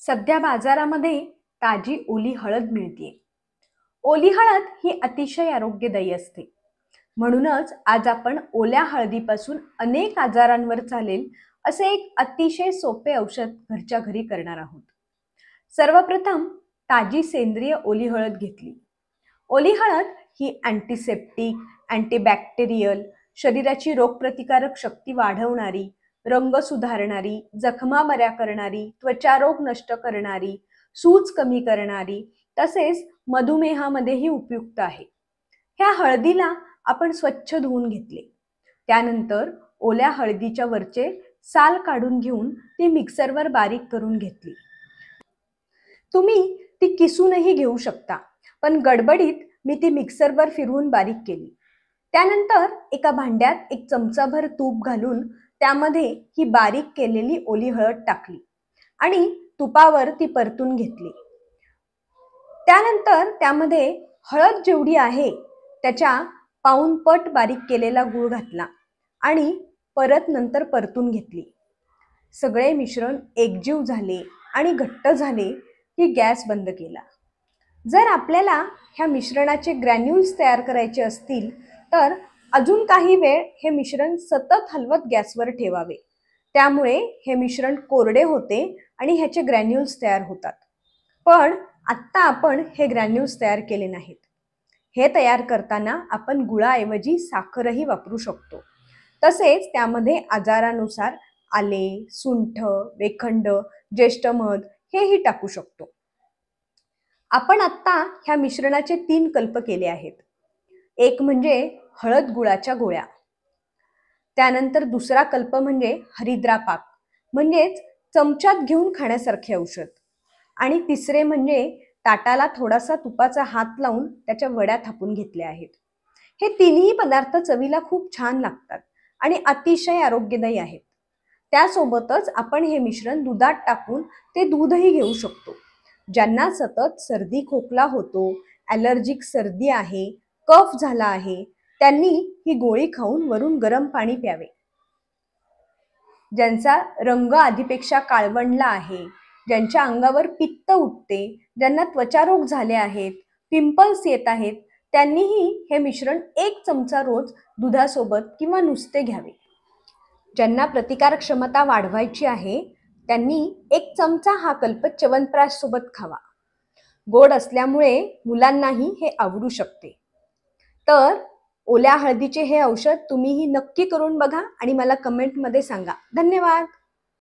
सध्या बाजारामध्ये ताजी ओली हळद मिळते। ओली हळद ही अतिशय आरोग्यदायी असते। म्हणूनच आज आपण ओल्या हळदीपासून अनेक आजारांवर चालेल असे एक अतिशय सोपे औषध घरच्या घरी करणार आहोत। सर्वप्रथम ताजी सेंद्रिय ओली हळद घेतली। ओली हळद ही अँटीसेप्टिक, अँटीबॅक्टेरियल, शरीराची रोगप्रतिकारक शक्ती वाढवणारी, रंग सुधारणारी, जखमा बऱ्या करणारी, त्वचारोग नष्ट करणारी, सूज कमी करणारी, तसेच मधुमेहामध्येही उपयुक्त आहे। ह्या हळदीला आपण स्वच्छ धुवून घेतले। त्यानंतर ओल्या हळदीच्या वरचे साल काढून घेऊन ती मिक्सरवर बारीक करून घेतली। तुम्ही ती किसूनही घेऊ शकता, पण गडबडीत मी ती मिक्सरवर फिरवून बारीक केली। त्यानंतर एका भांड्यात एक चमचाभर तूप घालून त्यामध्ये ही बारीक केलेली ओली हळद टाकली आणि तुपावर ती परतून घेतली। त्यानंतर त्यामध्ये हळद जेवढी आहे त्याच्या पाऊण पट बारीक केलेला गूळ घातला आणि परत नंतर परतून घेतली। सगळे मिश्रण एकजीव झाले आणि घट्ट झाले की गॅस बंद केला। जर आपल्याला ह्या मिश्रणाचे ग्रॅन्युल्स तयार करायचे असतील तर अजून काही वेळ हे मिश्रण सतत हलवत गॅसवर ठेवावे। त्यामुळे हे मिश्रण कोरडे होते आणि ह्याचे ग्रॅन्युल्स तयार होतात। पण आत्ता आपण हे ग्रॅन्युल्स तयार केले नाहीत। हे तयार करताना आपण गुळाऐवजी साखरही वापरू शकतो। तसेच त्यामध्ये आजारानुसार आले, सुंठ, वेखंड, ज्येष्ठ मध हेही टाकू शकतो। आपण आत्ता ह्या मिश्रणाचे 3 कल्प केले आहेत। एक म्हणजे हळद गुळाच्या गोळ्या, त्यानंतर दुसरा कल्प म्हणजे हरिद्रा पाक म्हणजेच चमच्यात घेऊन खाण्यासारखे औषध, आणि तिसरे म्हणजे ताटाला थोडासा तुपाचा हात लावून त्याच्या वड्या थापून घेतल्या आहेत। हे तिन्ही पदार्थ चवीला खूप छान लागतात आणि अतिशय आरोग्यदायी आहेत। त्यासोबतच आपण हे मिश्रण दुधात टाकून ते दूधही घेऊ शकतो। ज्यांना सतत सर्दी खोकला होतो, ॲलर्जिक सर्दी आहे, कफ झाला आहे, त्यांनी ही गोळी खाऊन वरून गरम पाणी प्यावे। ज्यांचा रंग आधीपेक्षा काळवंडला आहे, ज्यांच्या अंगावर पित्त उठते, ज्यांना त्वचारोग झाले आहेत, पिंपल्स येत आहेत, त्यांनीही हे मिश्रण 1 चमचा रोज दुधासोबत किंवा नुसते घ्यावे। ज्यांना प्रतिकारक क्षमता वाढवायची आहे त्यांनी 1 चमचा हा कल्प च्यवनप्रकाश सोबत खावा। गोड असल्यामुळे मुलांनाही हे आवडू शकते। तर ओल्या हळदीचे हे औषध तुम्हीही नक्की करून बघा आणि मला कमेंटमध्ये सांगा। धन्यवाद।